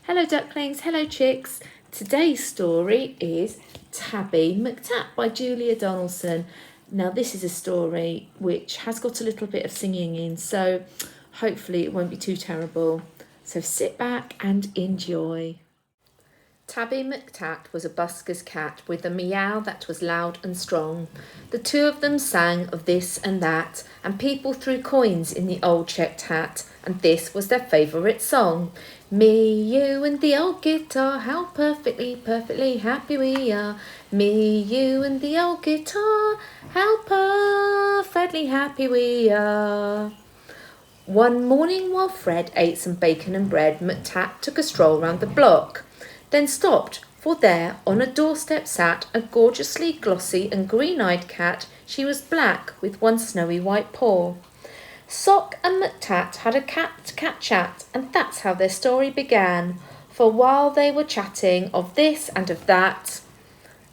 Hello ducklings, hello chicks. Today's story is Tabby McTat by Julia Donaldson. Now this is a story which has got a little bit of singing in, so hopefully it won't be too terrible. So sit back and enjoy. Tabby McTat was a busker's cat with a meow that was loud and strong. The two of them sang of this and that, and people threw coins in the old checked hat, and this was their favourite song. Me, you and the old guitar, how perfectly, perfectly happy we are. Me, you and the old guitar, how perfectly happy we are. One morning while Fred ate some bacon and bread, McTat took a stroll round the block, then stopped, for there on a doorstep sat a gorgeously glossy and green-eyed cat. She was black with one snowy white paw. Sock and McTat had a cat-to-cat chat, and that's how their story began. For while they were chatting of this and of that,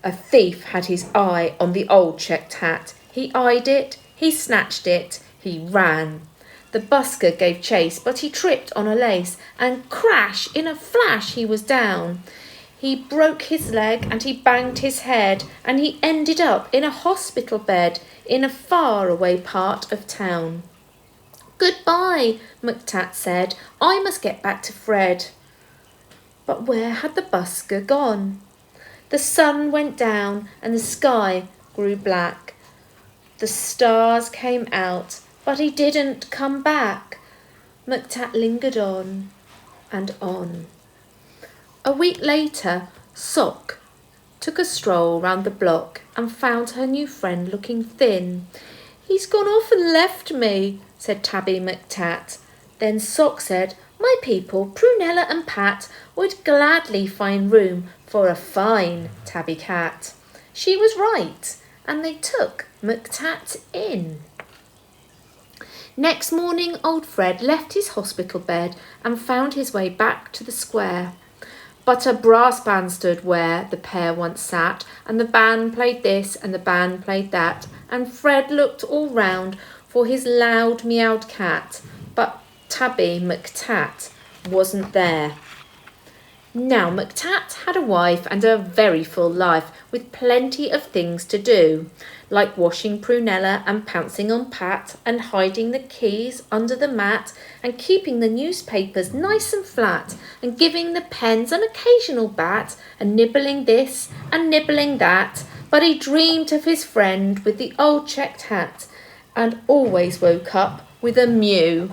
a thief had his eye on the old checked hat. He eyed it, he snatched it, he ran. The busker gave chase, but he tripped on a lace, and crash, in a flash he was down. He broke his leg, and he banged his head, and he ended up in a hospital bed in a far-away part of town. "Goodbye," McTat said. "I must get back to Fred." But where had the busker gone? The sun went down, and the sky grew black. The stars came out, but he didn't come back. McTat lingered on and on. A week later, Sock took a stroll round the block and found her new friend looking thin. "He's gone off and left me," said Tabby McTat. Then Sock said, "My people, Prunella and Pat, would gladly find room for a fine tabby cat." She was right, and they took McTat in. Next morning, old Fred left his hospital bed and found his way back to the square. But a brass band stood where the pair once sat, and the band played this and the band played that, and Fred looked all round for his loud meowed cat, but Tabby McTat wasn't there. Now McTat had a wife and a very full life, with plenty of things to do, like washing Prunella and pouncing on Pat, and hiding the keys under the mat, and keeping the newspapers nice and flat, and giving the pens an occasional bat, and nibbling this and nibbling that. But he dreamed of his friend with the old checked hat, and always woke up with a mew.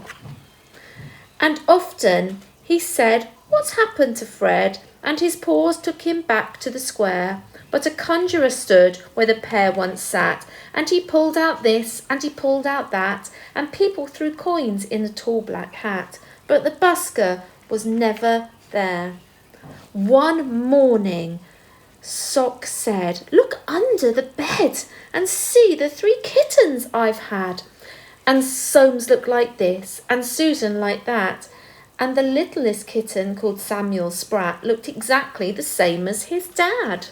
And often he said, "What's happened to Fred?" And his paws took him back to the square. But a conjurer stood where the pair once sat, and he pulled out this and he pulled out that, and people threw coins in the tall black hat. But the busker was never there. One morning, Sock said, "Look under the bed and see the 3 kittens I've had. And Soames looked like this, and Susan like that, and the littlest kitten, called Samuel Sprat, looked exactly the same as his dad."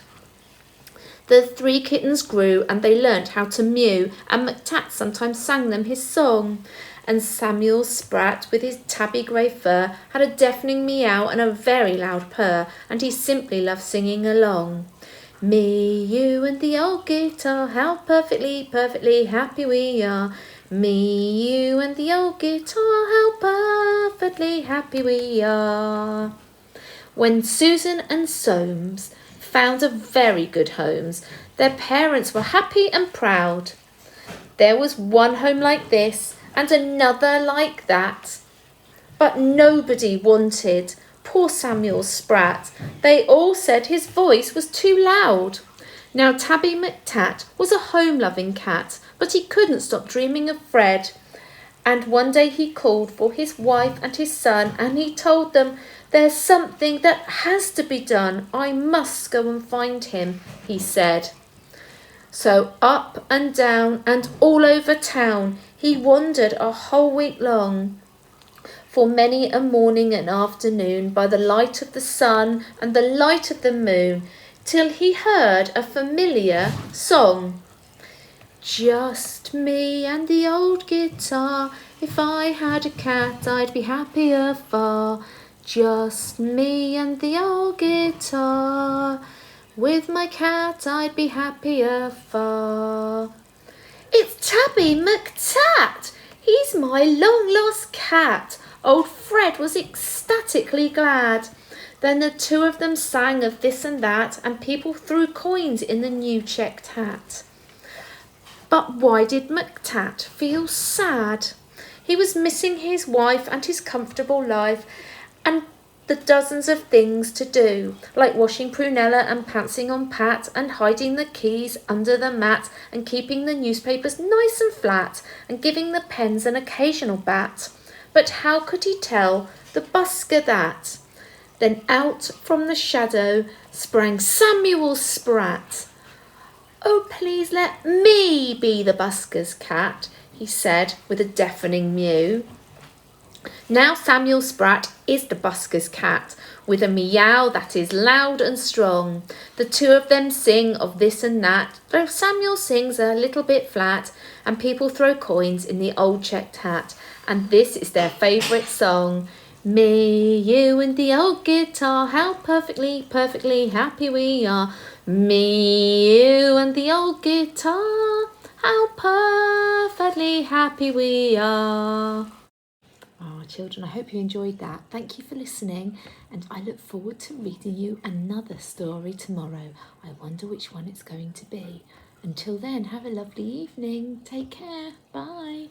The 3 kittens grew, and they learnt how to mew, and McTat sometimes sang them his song. And Samuel Sprat, with his tabby grey fur, had a deafening meow and a very loud purr, and he simply loved singing along. Me, you and the old guitar, how perfectly, perfectly happy we are. Me, you and the old guitar, how perfectly happy we are. When Susan and Soames found a very good homes, their parents were happy and proud. There was one home like this and another like that, but nobody wanted poor Samuel Sprat. They all said his voice was too loud. Now Tabby McTat was a home-loving cat, but he couldn't stop dreaming of Fred. And one day he called for his wife and his son, and he told them, "There's something that has to be done. I must go and find him," he said. So up and down and all over town he wandered a whole week long, for many a morning and afternoon, by the light of the sun and the light of the moon, till he heard a familiar song. "Just me and the old guitar, if I had a cat I'd be happier far. Just me and the old guitar. With my cat I'd be happier far. It's Tabby McTat. He's my long-lost cat. Old Fred was ecstatically glad. Then the two of them sang of this and that, and people threw coins in the new checked hat. But why did McTat feel sad? He was missing his wife and his comfortable life, and the dozens of things to do, like washing Prunella and pouncing on Pat, and hiding the keys under the mat, and keeping the newspapers nice and flat, and giving the pens an occasional bat. But how could he tell the busker that? Then out from the shadow sprang Samuel Sprat. "Oh, please let me be the busker's cat," he said with a deafening mew. Now Samuel Sprat is the busker's cat, with a meow that is loud and strong. The two of them sing of this and that, though Samuel sings a little bit flat, and people throw coins in the old checked hat, and this is their favourite song. Me, you and the old guitar, how perfectly, perfectly happy we are. Me, you and the old guitar, how perfectly happy we are. Oh, children, I hope you enjoyed that. Thank you for listening, and I look forward to reading you another story tomorrow. I wonder which one it's going to be. Until then, have a lovely evening. Take care. Bye.